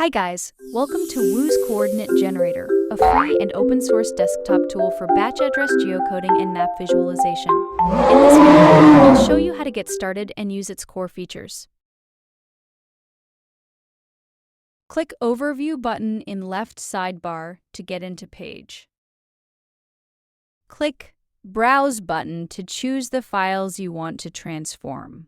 Hi guys, welcome to Woo's Coordinate Generator, a free and open source desktop tool for batch address geocoding and map visualization. In this video, I'll show you how to get started and use its core features. Click Overview button in left sidebar to get into page. Click Browse button to choose the files you want to transform.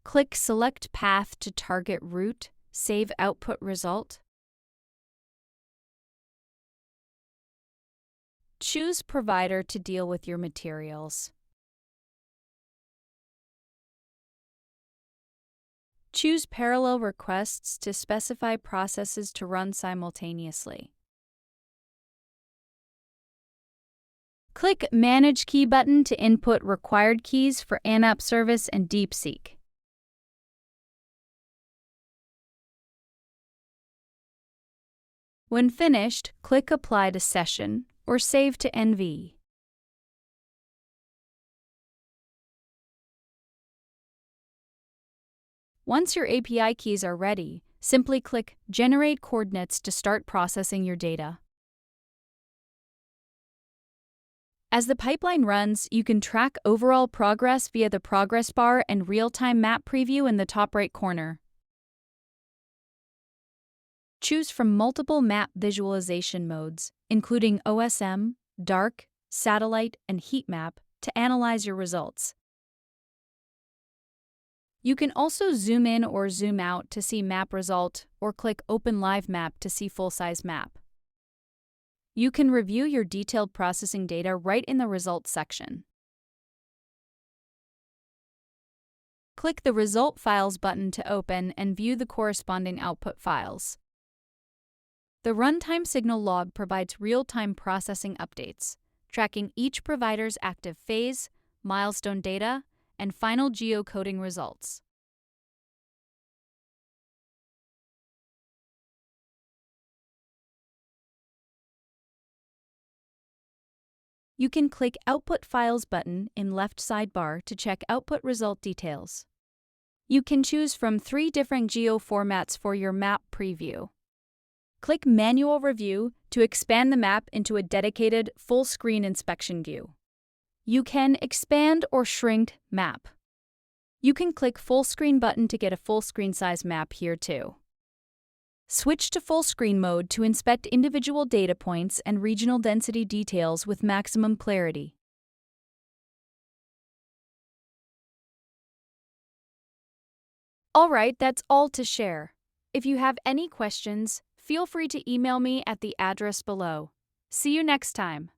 Click Select Path to target route, save output result. Choose provider to deal with your materials. Choose parallel requests to specify processes to run simultaneously. Click Manage Key button to input required keys for Amap Service and DeepSeek. When finished, click Apply to Session or Save to NV. Once your API keys are ready, simply click Generate Coordinates to start processing your data. As the pipeline runs, you can track overall progress via the progress bar and real-time map preview in the top right corner. Choose from multiple map visualization modes, including OSM, dark, satellite, and heatmap, to analyze your results. You can also zoom in or zoom out to see map result, or click Open Live Map to see full-size map. You can review your detailed processing data right in the Results section. Click the Result Files button to open and view the corresponding output files. The Runtime Signal log provides real-time processing updates, tracking each provider's active phase, milestone data, and final geocoding results. You can click Output Files button in left sidebar to check output result details. You can choose from 3 different geo formats for your map preview. Click Manual Review to expand the map into a dedicated full-screen inspection view. You can expand or shrink map. You can click Full Screen button to get a full-screen size map here too. Switch to full screen mode to inspect individual data points and regional density details with maximum clarity. Alright, that's all to share. If you have any questions, feel free to email me at the address below. See you next time.